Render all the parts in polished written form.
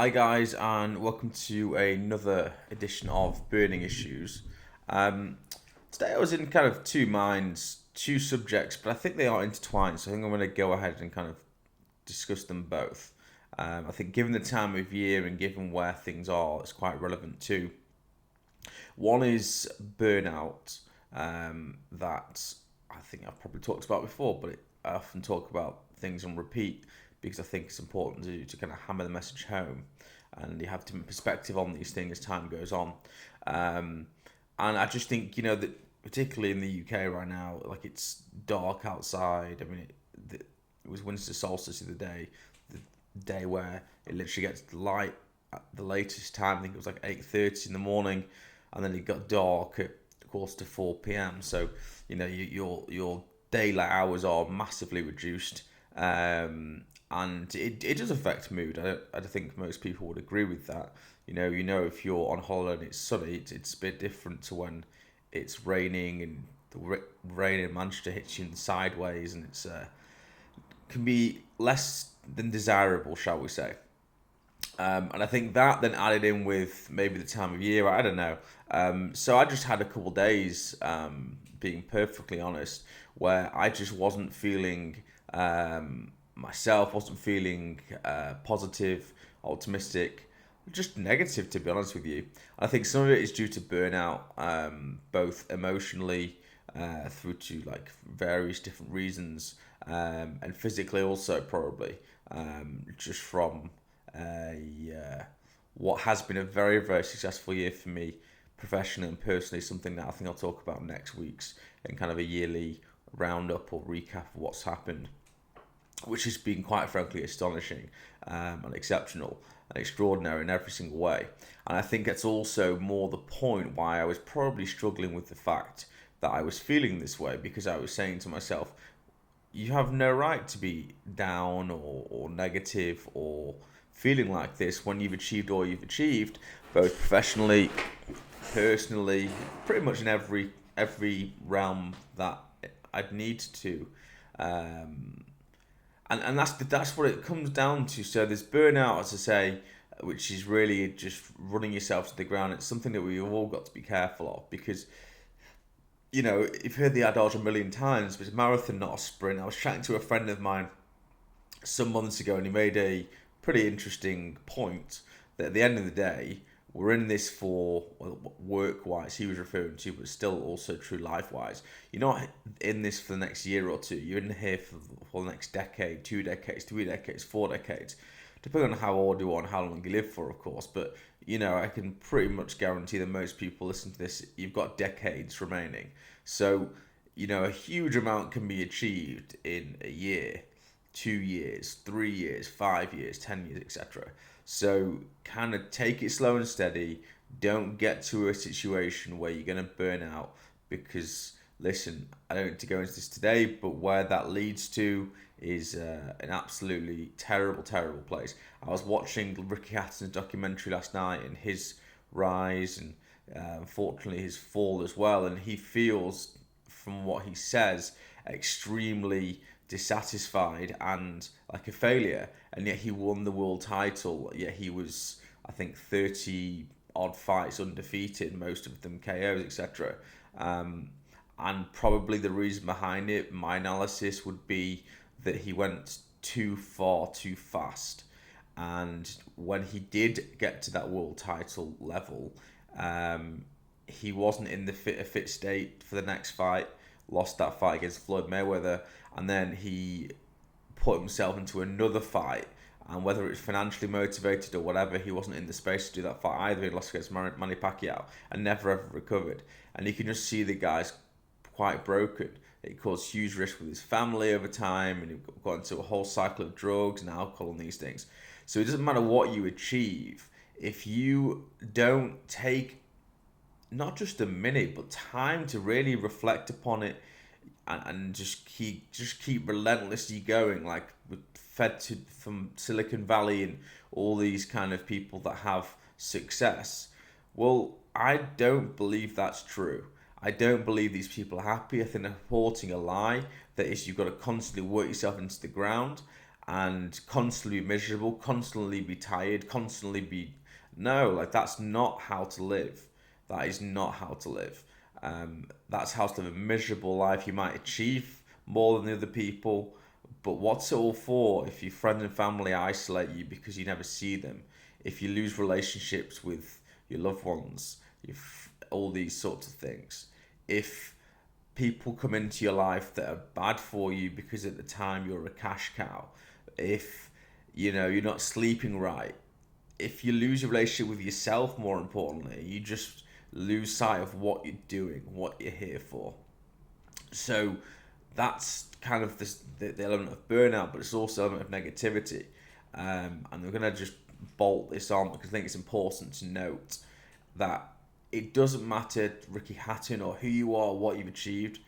Hi guys, and welcome to another edition of Burning Issues. Um, Today I was in kind of two minds, two subjects, but I think they are intertwined. So I think I'm going to go ahead and kind of discuss them both. I think given the time of year and given where things are, it's quite relevant too. One is burnout, that I think I've probably talked about before, but I often talk about things on repeat because I think it's important to kind of hammer the message home, and you have different perspective on these things as time goes on. Um, and I just think that particularly in the UK right now, like it's dark outside. I mean, it was winter solstice the other day, the day where it literally gets light at the latest time. I think it was like 8:30 in the morning, and then it got dark at quarter to 4 p.m. So your daylight hours are massively reduced, and it does affect mood. I think most people would agree with that. If you're on holiday and it's sunny, it's a bit different to when it's raining and the rain in Manchester hits you in sideways, and it's can be less than desirable, shall we say. And I think that then added in with maybe the time of year, I don't know. So I just had a couple days, being perfectly honest, where I just wasn't feeling myself, wasn't feeling positive, optimistic, just negative, to be honest with you. I think some of it is due to burnout, both emotionally, through to like various different reasons, and physically also probably, just from what has been a very, very successful year for me professionally and personally, something that I think I'll talk about next week's in kind of a yearly roundup or recap of what's happened, which has been quite frankly astonishing, and exceptional and extraordinary in every single way. And I think that's also more the point why I was probably struggling with the fact that I was feeling this way, because I was saying to myself, you have no right to be down or negative or feeling like this when you've achieved all you've achieved, both professionally, personally, pretty much in every realm that I'd need to. Um, and that's what it comes down to. So there's burnout, as I say, which is really just running yourself to the ground. It's something that we've all got to be careful of, because you've heard the adage a million times, but it's a marathon, not a sprint. I was chatting to a friend of mine some months ago, and he made a pretty interesting point that at the end of the day, we're in this for, well, work wise, he was referring to, but still also true life wise. You're not in this for the next year or two, you're in here for the next decade, 2 decades, 3 decades, 4 decades, depending on how old you are and how long you live for, of course. But I can pretty much guarantee that most people listen to this, you've got decades remaining. So, a huge amount can be achieved in a year, 2 years, 3 years, 5 years, 10 years, etc. So, kind of take it slow and steady. Don't get to a situation where you're going to burn out, because, listen, I don't need to go into this today, but where that leads to is an absolutely terrible, terrible place. I was watching Ricky Hatton's documentary last night, and his rise and, unfortunately, his fall as well. And he feels, from what he says, extremely dissatisfied and like a failure. And yet he won the world title. Yet he was, I think, 30 odd fights undefeated, most of them KOs, etc. And probably the reason behind it, my analysis would be that he went too far too fast. And when he did get to that world title level, he wasn't in the fit state for the next fight. Lost that fight against Floyd Mayweather, and then he put himself into another fight. And whether it's financially motivated or whatever, he wasn't in the space to do that fight either. He lost against Manny Pacquiao and never ever recovered. And you can just see the guy's quite broken. It caused huge risk with his family over time, and he got into a whole cycle of drugs and alcohol and these things. So it doesn't matter what you achieve if you don't take not just a minute but time to really reflect upon it, and just keep relentlessly going, like fed to from Silicon Valley and all these kind of people that have success. Well, I don't believe that's true. I don't believe these people are happy. I think they're reporting a lie that is, you've got to constantly work yourself into the ground. and constantly be miserable, constantly be tired, constantly be no, like that's not how to live. That is not how to live. That's how to live a miserable life. You might achieve more than the other people, but what's it all for if your friends and family isolate you because you never see them? If you lose relationships with your loved ones, if all these sorts of things. If people come into your life that are bad for you because at the time you're a cash cow, if you're not sleeping right, if you lose a relationship with yourself, more importantly, you just lose sight of what you're doing, what you're here for. So that's kind of the element of burnout, but it's also an element of negativity. And we're going to just bolt this on because I think it's important to note that it doesn't matter, Ricky Hatton, or who you are, what you've achieved.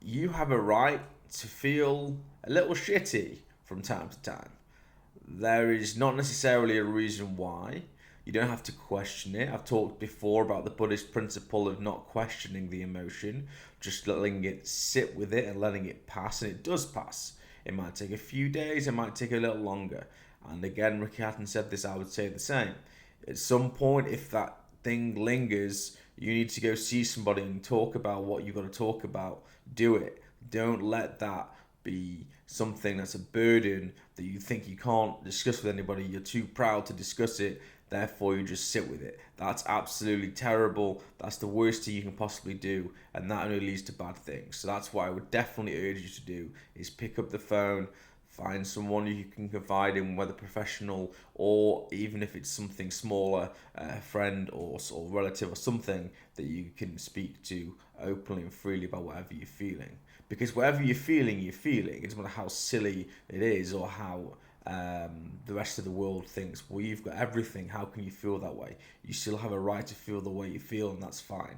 You have a right to feel a little shitty from time to time. There is not necessarily a reason why. You don't have to question it. I've talked before about the Buddhist principle of not questioning the emotion, just letting it sit with it and letting it pass, and it does pass. It might take a few days, it might take a little longer. And again, Ricky Hatton said this, I would say the same. At some point, if that thing lingers, you need to go see somebody and talk about what you've got to talk about. Do it. Don't let that be something that's a burden that you think you can't discuss with anybody. You're too proud to discuss it, therefore you just sit with it. That's absolutely terrible. That's the worst thing you can possibly do, and that only leads to bad things. So that's what I would definitely urge you to do, is pick up the phone, find someone you can confide in, whether professional or even if it's something smaller, a friend or relative or something that you can speak to openly and freely about whatever you're feeling. Because whatever you're feeling, you're feeling. It doesn't matter how silly it is or how the rest of the world thinks, well, you've got everything, how can you feel that way? You still have a right to feel the way you feel, and that's fine.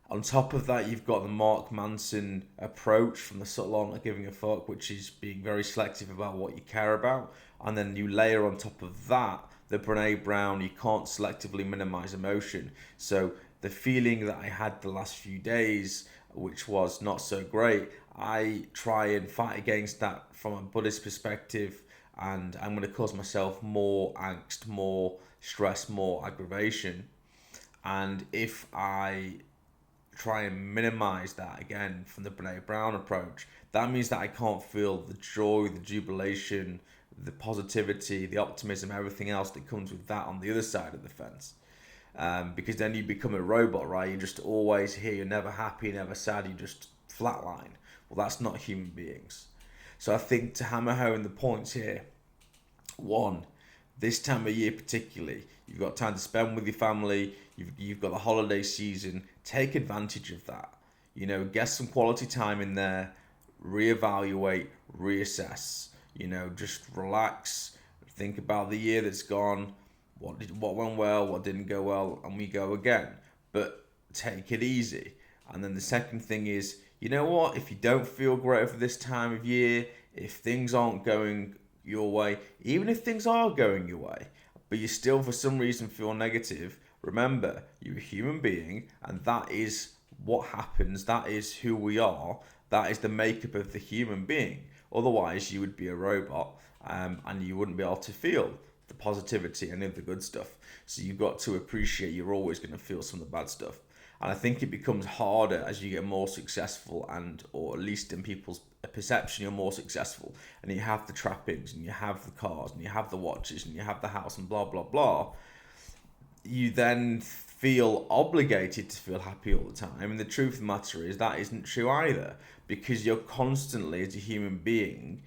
On top of that, you've got the Mark Manson approach from the subtle art of giving a fuck, which is being very selective about what you care about. And then you layer on top of that the Brene Brown, you can't selectively minimize emotion. So the feeling that I had the last few days, which was not so great, I try and fight against that from a Buddhist perspective, and I'm going to cause myself more angst, more stress, more aggravation. And if I try and minimize that again from the Brene Brown approach, that means that I can't feel the joy, the jubilation, the positivity, the optimism, everything else that comes with that on the other side of the fence. Because then you become a robot, right? You're just always here, you're never happy, never sad, you just flatline. Well, that's not human beings. So I think to hammer home the points here, one, this time of year particularly, you've got time to spend with your family, you've got the holiday season, take advantage of that. Get some quality time in there, reevaluate, reassess, just relax, think about the year that's gone, what went well, what didn't go well, and we go again. But take it easy. And then the second thing is, you know what, if you don't feel great for this time of year, if things aren't going your way, even if things are going your way, but you still for some reason feel negative, remember, you're a human being, and that is what happens, that is who we are, that is the makeup of the human being. Otherwise, you would be a robot, and you wouldn't be able to feel the positivity and the good stuff. So you've got to appreciate you're always going to feel some of the bad stuff. And I think it becomes harder as you get more successful, or at least in people's perception, you're more successful, and you have the trappings, and you have the cars, and you have the watches, and you have the house, and blah blah blah. You then feel obligated to feel happy all the time, and the truth of the matter is that isn't true either, because you're constantly, as a human being,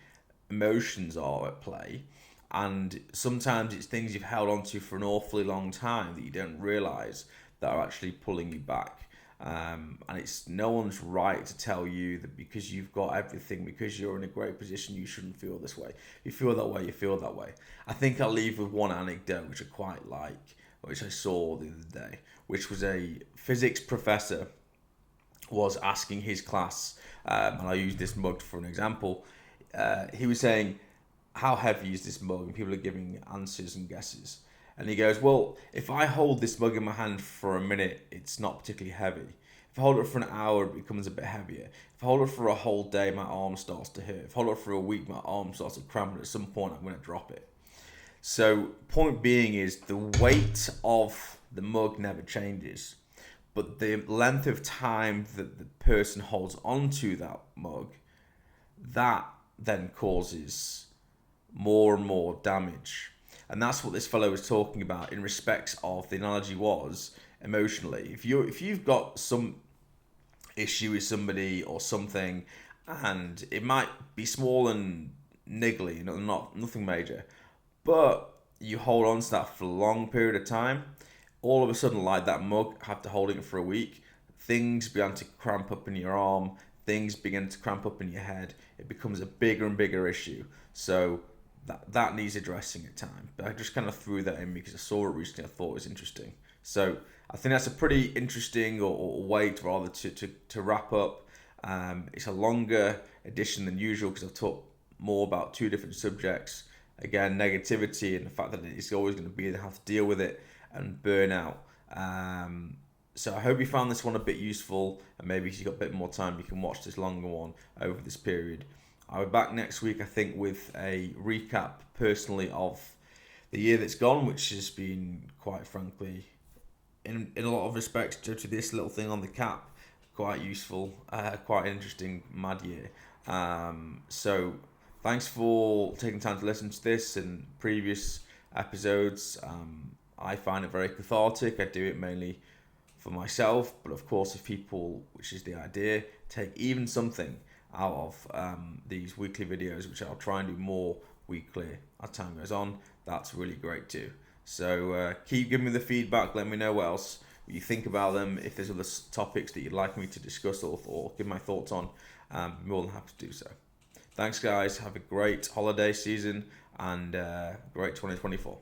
emotions are at play, and sometimes it's things you've held on to for an awfully long time that you don't realise that are actually pulling you back. And it's no one's right to tell you that because you've got everything, because you're in a great position, you shouldn't feel this way. You feel that way, you feel that way. I think I'll leave with one anecdote which I quite like, which I saw the other day, which was a physics professor was asking his class, and I use this mug for an example. He was saying, how heavy is this mug? And people are giving answers and guesses. And he goes, well, if I hold this mug in my hand for a minute, it's not particularly heavy. If I hold it for an hour, it becomes a bit heavier. If I hold it for a whole day, my arm starts to hurt. If I hold it for a week, my arm starts to cramp, and at some point, I'm going to drop it. So, point being is the weight of the mug never changes, but the length of time that the person holds onto that mug, that then causes more and more damage. And that's what this fellow was talking about in respects of, the analogy was emotionally. If you've got some issue with somebody or something, and it might be small and niggly, nothing major, but you hold on to that for a long period of time, all of a sudden, like that mug, after holding it for a week, things began to cramp up in your arm, things begin to cramp up in your head. It becomes a bigger and bigger issue. So that needs addressing at time. But I just kind of threw that in because I saw it recently. I thought it was interesting. So I think that's a pretty interesting or way to rather to wrap up. It's a longer edition than usual because I've talked more about two different subjects. Again, negativity and the fact that it's always going to be there, have to deal with it, and burnout. So I hope you found this one a bit useful, and maybe if you've got a bit more time, you can watch this longer one over this period. I'll be back next week, I think, with a recap personally of the year that's gone, which has been, quite frankly, in a lot of respects, due to this little thing on the cap, quite useful, quite interesting, mad year. So thanks for taking time to listen to this and previous episodes. I find it very cathartic. I do it mainly for myself, but of course, if people, which is the idea, take even something out of these weekly videos, which I'll try and do more weekly as time goes on, that's really great too. So keep giving me the feedback. Let me know what else you think about them. If there's other topics that you'd like me to discuss or give my thoughts on, I'm more than happy to do so. Thanks, guys. Have a great holiday season and great 2024.